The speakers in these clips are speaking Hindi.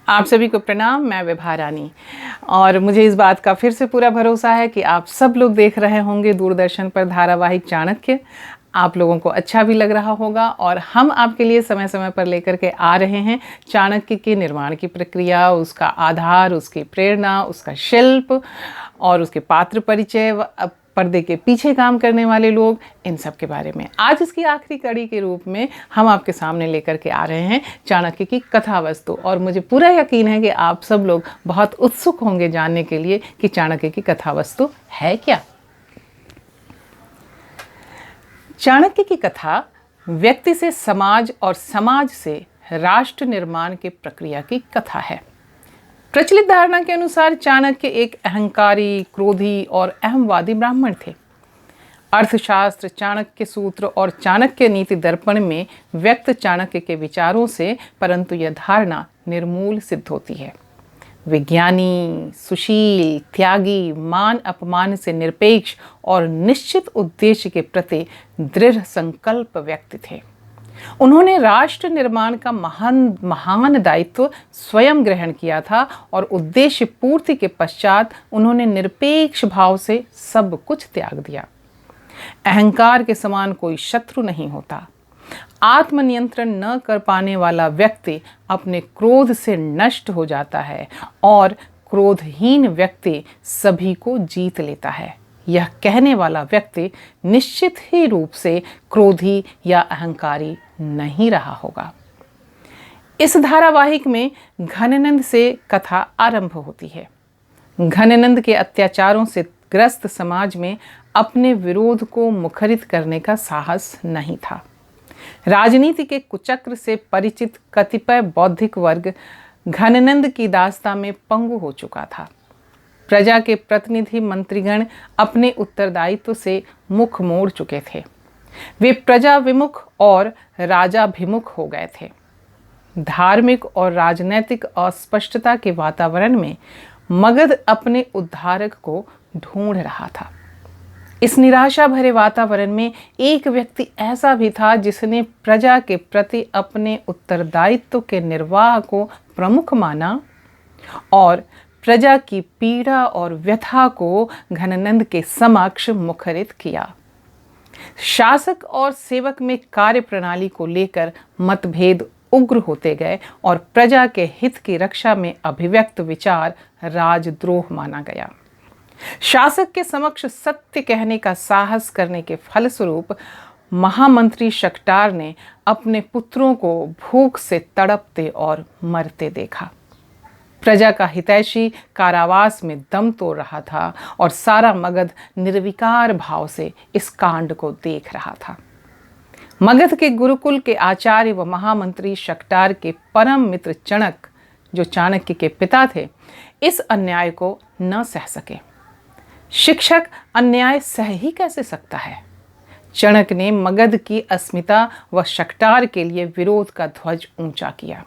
आप सभी को प्रणाम। मैं विभा रानी और मुझे इस बात का फिर से पूरा भरोसा है कि आप सब लोग देख रहे होंगे दूरदर्शन पर धारावाहिक चाणक्य। आप लोगों को अच्छा भी लग रहा होगा और हम आपके लिए समय समय पर लेकर के आ रहे हैं चाणक्य के निर्माण की प्रक्रिया, उसका आधार, उसकी प्रेरणा, उसका शिल्प और उसके पात्र परिचय, पर्दे के पीछे काम करने वाले लोग, इन सब के बारे में। आज इसकी आखिरी कड़ी के रूप में हम आपके सामने लेकर के आ रहे हैं चाणक्य की कथा वस्तु। और मुझे पूरा यकीन है कि आप सब लोग बहुत उत्सुक होंगे जानने के लिए कि चाणक्य की कथा वस्तु है क्या। चाणक्य की कथा व्यक्ति से समाज और समाज से राष्ट्र निर्माण की प्रक्रिया की कथा है। प्रचलित धारणा के अनुसार चाणक्य एक अहंकारी, क्रोधी और अहमवादी ब्राह्मण थे। अर्थशास्त्र, चाणक्य सूत्र और चाणक्य नीति दर्पण में व्यक्त चाणक्य के विचारों से परंतु यह धारणा निर्मूल सिद्ध होती है। विज्ञानी, सुशील, त्यागी, मान अपमान से निरपेक्ष और निश्चित उद्देश्य के प्रति दृढ़ संकल्प व्यक्ति थे। उन्होंने राष्ट्र निर्माण का महान दायित्व स्वयं ग्रहण किया था और उद्देश्य पूर्ति के पश्चात उन्होंने निरपेक्ष भाव से सब कुछ त्याग दिया। अहंकार के समान कोई शत्रु नहीं होता। आत्मनियंत्रण न कर पाने वाला व्यक्ति अपने क्रोध से नष्ट हो जाता है और क्रोधहीन व्यक्ति सभी को जीत लेता है। यह कहने वाला व्यक्ति निश्चित ही रूप से क्रोधी या अहंकारी नहीं रहा होगा। इस धारावाहिक में घननंद से कथा आरंभ होती है। घननंद के अत्याचारों से ग्रस्त समाज में अपने विरोध को मुखरित करने का साहस नहीं था। राजनीति के कुचक्र से परिचित कतिपय बौद्धिक वर्ग घननंद की दास्ता में पंगु हो चुका था। प्रजा के प्रतिनिधि मंत्रीगण अपने उत्तरदायित्व से मुख मोड़ चुके थे। वे प्रजा विमुख और राजाभिमुख हो गए थे। धार्मिक और राजनैतिक अस्पष्टता के वातावरण में मगध अपने उद्धारक को ढूंढ रहा था। इस निराशा भरे वातावरण में एक व्यक्ति ऐसा भी था जिसने प्रजा के प्रति अपने उत्तरदायित्व के निर्वाह को प्रमुख माना और प्रजा की पीड़ा और व्यथा को घननंद के समक्ष मुखरित किया। शासक और सेवक में कार्य प्रणाली को लेकर मतभेद उग्र होते गए और प्रजा के हित की रक्षा में अभिव्यक्त विचार राजद्रोह माना गया। शासक के समक्ष सत्य कहने का साहस करने के फलस्वरूप महामंत्री शक्टार ने अपने पुत्रों को भूख से तड़पते और मरते देखा। प्रजा का हितैषी कारावास में दम तोड़ रहा था और सारा मगध निर्विकार भाव से इस कांड को देख रहा था। मगध के गुरुकुल के आचार्य व महामंत्री शक्टार के परम मित्र चणक, जो चाणक्य के पिता थे, इस अन्याय को न सह सके। शिक्षक अन्याय सह ही कैसे सकता है? चणक ने मगध की अस्मिता व शक्टार के लिए विरोध का ध्वज ऊंचा किया।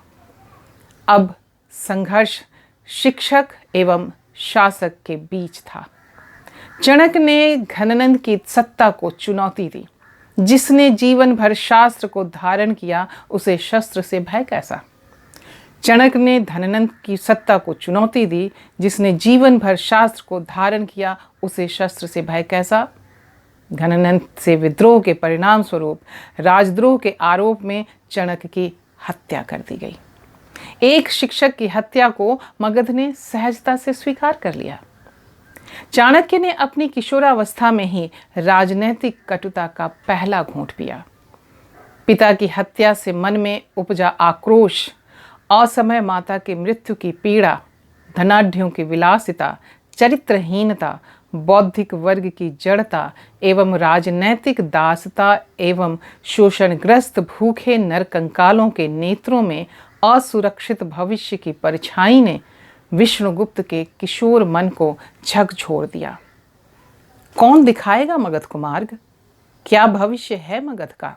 अब संघर्ष शिक्षक एवं शासक के बीच था। चणक ने घननंद की सत्ता को चुनौती दी। जिसने जीवन भर शास्त्र को धारण किया उसे शस्त्र से भय कैसा? चणक ने धननंद की सत्ता को चुनौती दी। जिसने जीवन भर शास्त्र को धारण किया उसे शस्त्र से भय कैसा? घननंद से विद्रोह के परिणाम स्वरूप राजद्रोह के आरोप में चणक की हत्या कर दी गई। एक शिक्षक की हत्या को मगध ने सहजता से स्वीकार कर लिया। चाणक्य ने अपनी किशोरावस्था में ही राजनैतिक कटुता का पहला घूंट पिया। पिता की हत्या से मन में उपजा आक्रोश, असमय माता की मृत्यु की पीड़ा, धनाढ्यों की विलासिता, चरित्रहीनता, बौद्धिक वर्ग की जड़ता एवं राजनैतिक दासता एवं शोषणग्रस्त भूखे नरकंकालों के नेत्रों में असुरक्षित भविष्य की परछाई ने विष्णुगुप्त के किशोर मन को झकझोर दिया। कौन दिखाएगा मगध को मार्ग? क्या भविष्य है मगध का?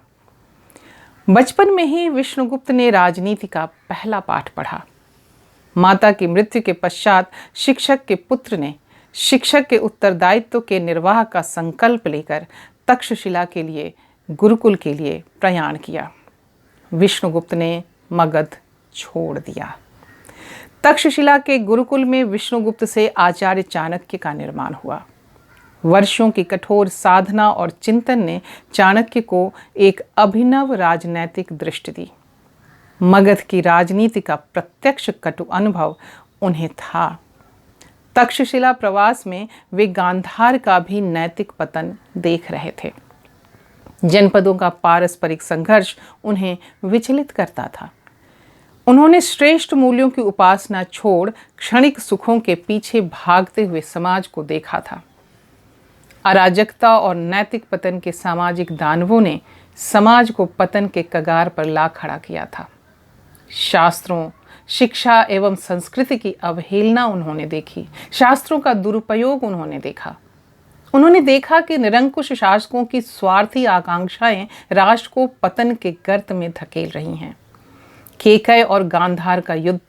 बचपन में ही विष्णुगुप्त ने राजनीति का पहला पाठ पढ़ा। माता की मृत्यु के पश्चात शिक्षक के पुत्र ने शिक्षक के उत्तरदायित्व के निर्वाह का संकल्प लेकर तक्षशिला के लिए, गुरुकुल के लिए प्रयाण किया। विष्णुगुप्त ने मगध छोड़ दिया। तक्षशिला के गुरुकुल में विष्णुगुप्त से आचार्य चाणक्य का निर्माण हुआ। वर्षों की कठोर साधना और चिंतन ने चाणक्य को एक अभिनव राजनैतिक दृष्टि दी। मगध की राजनीति का प्रत्यक्ष कटु अनुभव उन्हें था। तक्षशिला प्रवास में वे गांधार का भी नैतिक पतन देख रहे थे। जनपदों का पारस्परिक संघर्ष उन्हें विचलित करता था। उन्होंने श्रेष्ठ मूल्यों की उपासना छोड़ क्षणिक सुखों के पीछे भागते हुए समाज को देखा था। अराजकता और नैतिक पतन के सामाजिक दानवों ने समाज को पतन के कगार पर ला खड़ा किया था। शास्त्रों, शिक्षा एवं संस्कृति की अवहेलना उन्होंने देखी। शास्त्रों का दुरुपयोग उन्होंने देखा। उन्होंने देखा कि निरंकुश शासकों की स्वार्थी आकांक्षाएं राष्ट्र को पतन के गर्त में धकेल रही हैं। केकय और गांधार का युद्ध,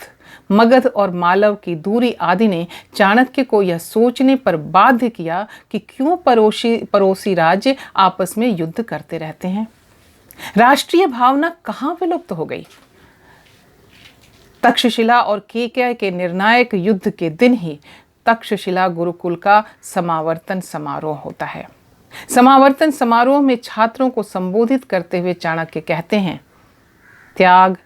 मगध और मालव की दूरी आदि ने चाणक्य को यह सोचने पर बाध्य किया कि क्यों पड़ोसी राज्य आपस में युद्ध करते रहते हैं। राष्ट्रीय भावना कहाँ विलुप्त हो गई। तक्षशिला और केकय के निर्णायक युद्ध के दिन ही तक्षशिला गुरुकुल का समावर्तन समारोह होता है। समावर्तन समारोह में छात्रों को संबोधित करते हुए चाणक्य कहते हैं, त्याग,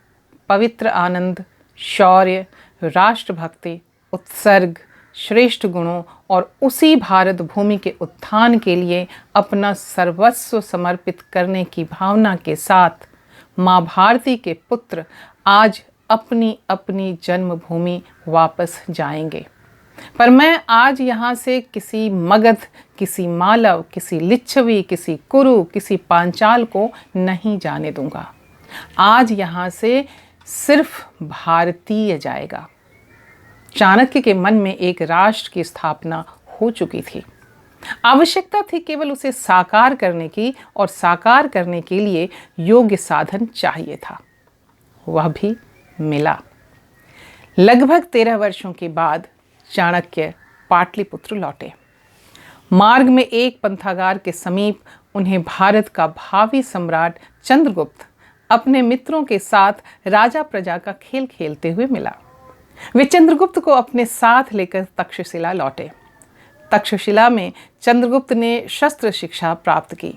पवित्र आनंद, शौर्य, राष्ट्रभक्ति, उत्सर्ग, श्रेष्ठ गुणों और उसी भारत भूमि के उत्थान के लिए अपना सर्वस्व समर्पित करने की भावना के साथ माँ भारती के पुत्र आज अपनी अपनी जन्मभूमि वापस जाएंगे। पर मैं आज यहाँ से किसी मगध, किसी मालव, किसी लिच्छवी, किसी कुरु, किसी पांचाल को नहीं जाने दूंगा। आज यहाँ से सिर्फ भारतीय जाएगा। चाणक्य के मन में एक राष्ट्र की स्थापना हो चुकी थी। आवश्यकता थी केवल उसे साकार करने की, और साकार करने के लिए योग्य साधन चाहिए था। वह भी मिला। लगभग 13 वर्षों के बाद चाणक्य पाटलिपुत्र लौटे। मार्ग में एक पंथागार के समीप उन्हें भारत का भावी सम्राट चंद्रगुप्त अपने मित्रों के साथ राजा प्रजा का खेल खेलते हुए मिला। वे चंद्रगुप्त को अपने साथ लेकर तक्षशिला लौटे। तक्षशिला में चंद्रगुप्त ने शस्त्र शिक्षा प्राप्त की।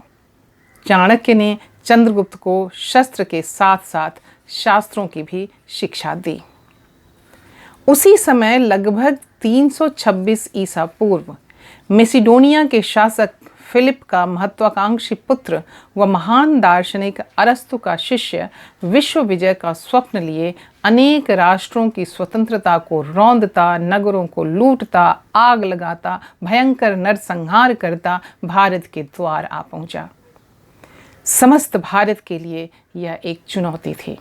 चाणक्य ने चंद्रगुप्त को शस्त्र के साथ साथ शास्त्रों की भी शिक्षा दी। उसी समय लगभग 326 ईसा पूर्व मेसिडोनिया के शासक फिलिप का महत्वाकांक्षी पुत्र व महान दार्शनिक अरस्तु का शिष्य विश्व विजय का स्वप्न लिए अनेक राष्ट्रों की स्वतंत्रता को रौंदता, नगरों को लूटता, आग लगाता, भयंकर नरसंहार करता भारत के द्वार आ पहुंचा। समस्त भारत के लिए यह एक चुनौती थी।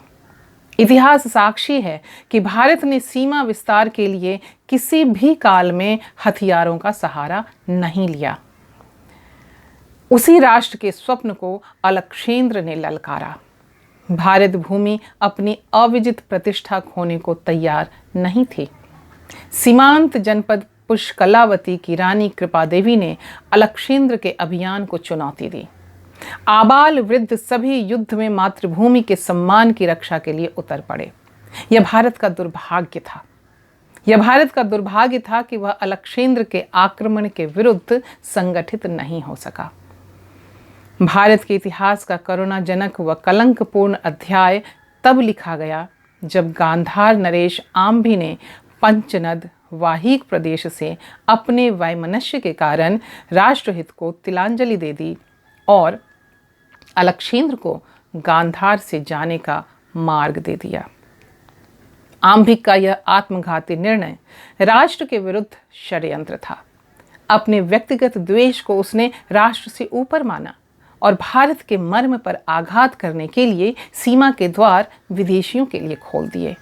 इतिहास साक्षी है कि भारत ने सीमा विस्तार के लिए किसी भी काल में हथियारों का सहारा नहीं लिया। उसी राष्ट्र के स्वप्न को अलक्षेंद्र ने ललकारा। भारत भूमि अपनी अविजित प्रतिष्ठा खोने को तैयार नहीं थी। सीमांत जनपद पुष्कलावती की रानी कृपा देवी ने अलक्षेंद्र के अभियान को चुनौती दी। आबाल वृद्ध सभी युद्ध में मातृभूमि के सम्मान की रक्षा के लिए उतर पड़े। यह भारत का दुर्भाग्य था। यह भारत का दुर्भाग्य था कि वह अलक्षेंद्र के आक्रमण के विरुद्ध संगठित नहीं हो सका। भारत के इतिहास का करुणाजनक व कलंकपूर्ण अध्याय तब लिखा गया जब गांधार नरेश आम्भी ने पंचनद वाहिक प्रदेश से अपने वैमनस्य के कारण राष्ट्रहित को तिलांजलि दे दी और अलक्षेंद्र को गांधार से जाने का मार्ग दे दिया। आम्भिक का यह आत्मघाती निर्णय राष्ट्र के विरुद्ध षड्यंत्र था। अपने व्यक्तिगत द्वेष को उसने राष्ट्र से ऊपर माना और भारत के मर्म पर आघात करने के लिए सीमा के द्वार विदेशियों के लिए खोल दिए।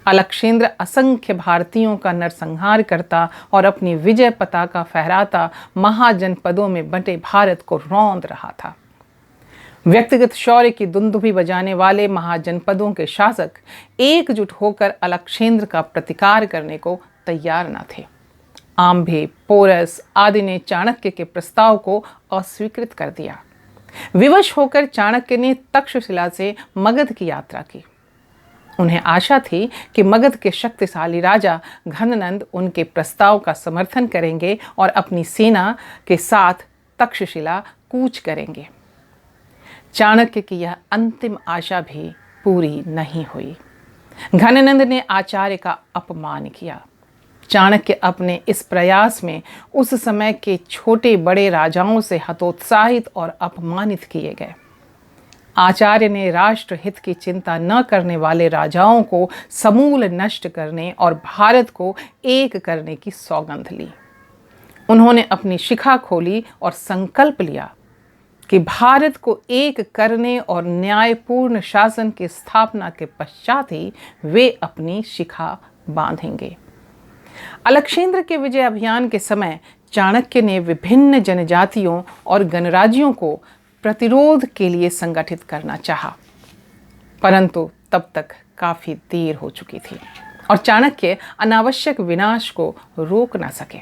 अलक्षेंद्र असंख्य भारतीयों का नरसंहार करता और अपनी विजय पताका फहराता महाजनपदों में बंटे भारत को रौंद रहा था। व्यक्तिगत शौर्य की दुंदुभी बजाने वाले महाजनपदों के शासक एकजुट होकर अलक्षेंद्र का प्रतिकार करने को तैयार न थे। आम्भे, पोरस आदि ने चाणक्य के प्रस्ताव को अस्वीकृत कर दिया। विवश होकर चाणक्य ने तक्षशिला से मगध की यात्रा की। उन्हें आशा थी कि मगध के शक्तिशाली राजा घननंद उनके प्रस्ताव का समर्थन करेंगे और अपनी सेना के साथ तक्षशिला कूच करेंगे। चाणक्य की यह अंतिम आशा भी पूरी नहीं हुई। घननंद ने आचार्य का अपमान किया। चाणक्य अपने इस प्रयास में उस समय के छोटे बड़े राजाओं से हतोत्साहित और अपमानित किए गए। आचार्य ने राष्ट्र हित की चिंता न करने वाले राजाओं को समूल नष्ट करने और भारत को एक करने की सौगंध ली। उन्होंने अपनी शिखा खोली और संकल्प लिया कि भारत को एक करने और न्यायपूर्ण शासन की स्थापना के पश्चात ही वे अपनी शिखा बांधेंगे। अलक्षेंद्र के विजय अभियान के समय चाणक्य ने विभिन्न जनजातियों और गणराज्यों को प्रतिरोध के लिए संगठित करना चाहा, परंतु तब तक काफी देर हो चुकी थी और चाणक्य अनावश्यक विनाश को रोक न सके।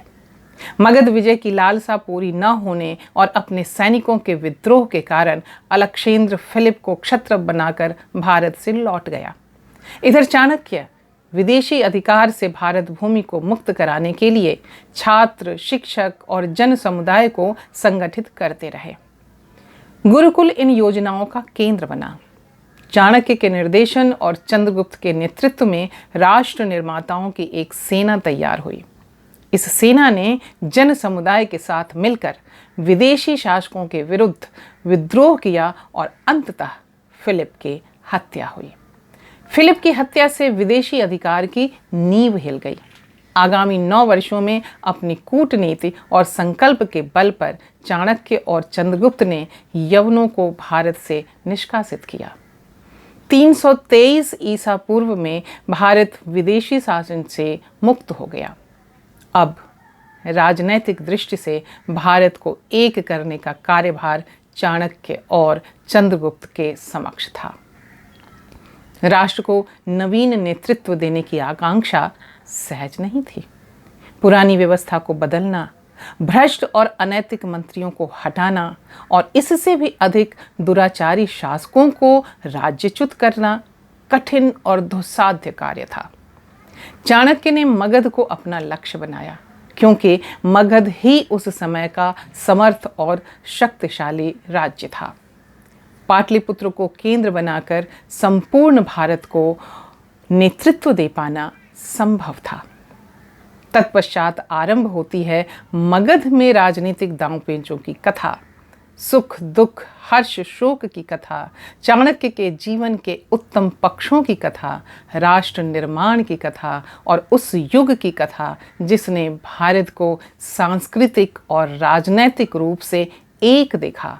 मगध विजय की लालसा पूरी न होने और अपने सैनिकों के विद्रोह के कारण अलक्षेंद्र फिलिप को क्षत्रप बनाकर भारत से लौट गया। इधर चाणक्य विदेशी अधिकार से भारत भूमि को मुक्त कराने के लिए छात्र, शिक्षक और जन समुदाय को संगठित करते रहे। गुरुकुल इन योजनाओं का केंद्र बना। चाणक्य के निर्देशन और चंद्रगुप्त के नेतृत्व में राष्ट्र निर्माताओं की एक सेना तैयार हुई। इस सेना ने जन समुदाय के साथ मिलकर विदेशी शासकों के विरुद्ध विद्रोह किया और अंततः फिलिप की हत्या हुई। फिलिप की हत्या से विदेशी अधिकार की नींव हिल गई। आगामी 9 वर्षों में अपनी कूटनीति और संकल्प के बल पर चाणक्य और चंद्रगुप्त ने यवनों को भारत से निष्कासित किया। 323 ईसा पूर्व में भारत विदेशी शासन से मुक्त हो गया। अब राजनैतिक दृष्टि से भारत को एक करने का कार्यभार चाणक्य और चंद्रगुप्त के समक्ष था। राष्ट्र को नवीन नेतृत्व देने की आकांक्षा सहज नहीं थी। पुरानी व्यवस्था को बदलना, भ्रष्ट और अनैतिक मंत्रियों को हटाना और इससे भी अधिक दुराचारी शासकों को राज्यच्युत करना कठिन और दुस्साध्य कार्य था। चाणक्य ने मगध को अपना लक्ष्य बनाया क्योंकि मगध ही उस समय का समर्थ और शक्तिशाली राज्य था। पाटलिपुत्र को केंद्र बनाकर संपूर्ण भारत को नेतृत्व दे पाना संभव था। तत्पश्चात आरंभ होती है मगध में राजनीतिक दांवपेचों की कथा, सुख दुख हर्ष शोक की कथा, चाणक्य के जीवन के उत्तम पक्षों की कथा, राष्ट्र निर्माण की कथा और उस युग की कथा जिसने भारत को सांस्कृतिक और राजनैतिक रूप से एक देखा,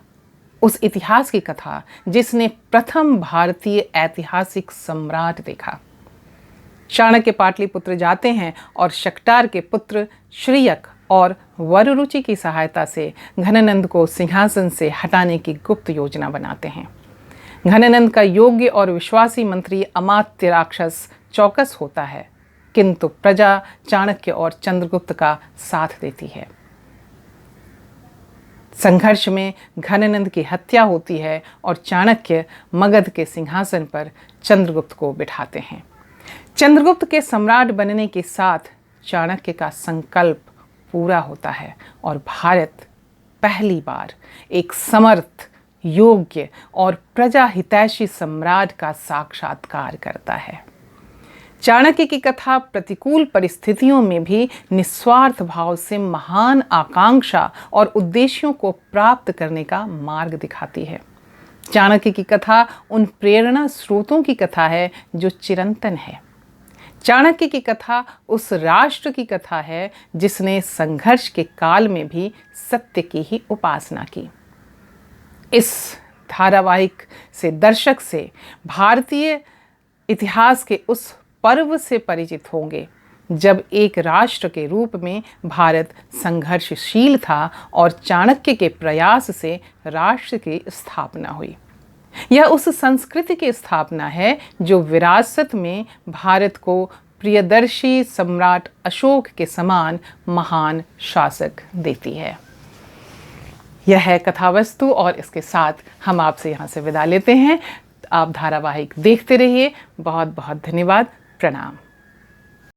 उस इतिहास की कथा जिसने प्रथम भारतीय ऐतिहासिक सम्राट देखा। चाणक्य पाटलिपुत्र जाते हैं और शक्टार के पुत्र श्रीयक और वररुचि की सहायता से घननंद को सिंहासन से हटाने की गुप्त योजना बनाते हैं। घननंद का योग्य और विश्वासी मंत्री अमात्य राक्षस चौकस होता है, किंतु प्रजा चाणक्य और चंद्रगुप्त का साथ देती है। संघर्ष में घननंद की हत्या होती है और चाणक्य मगध के सिंहासन पर चंद्रगुप्त को बिठाते हैं। चंद्रगुप्त के सम्राट बनने के साथ चाणक्य का संकल्प पूरा होता है और भारत पहली बार एक समर्थ, योग्य और प्रजा हितैषी सम्राट का साक्षात्कार करता है। चाणक्य की कथा प्रतिकूल परिस्थितियों में भी निस्वार्थ भाव से महान आकांक्षा और उद्देश्यों को प्राप्त करने का मार्ग दिखाती है। चाणक्य की कथा उन प्रेरणा स्रोतों की कथा है जो चिरंतन है। चाणक्य की कथा उस राष्ट्र की कथा है जिसने संघर्ष के काल में भी सत्य की ही उपासना की। इस धारावाहिक से दर्शक से भारतीय इतिहास के उस पर्व से परिचित होंगे जब एक राष्ट्र के रूप में भारत संघर्षशील था और चाणक्य के प्रयास से राष्ट्र की स्थापना हुई। यह उस संस्कृति की स्थापना है जो विरासत में भारत को प्रियदर्शी सम्राट अशोक के समान महान शासक देती है। यह है कथावस्तु और इसके साथ हम आपसे यहाँ से विदा लेते हैं। आप धारावाहिक देखते रहिए। बहुत बहुत धन्यवाद। प्रणाम।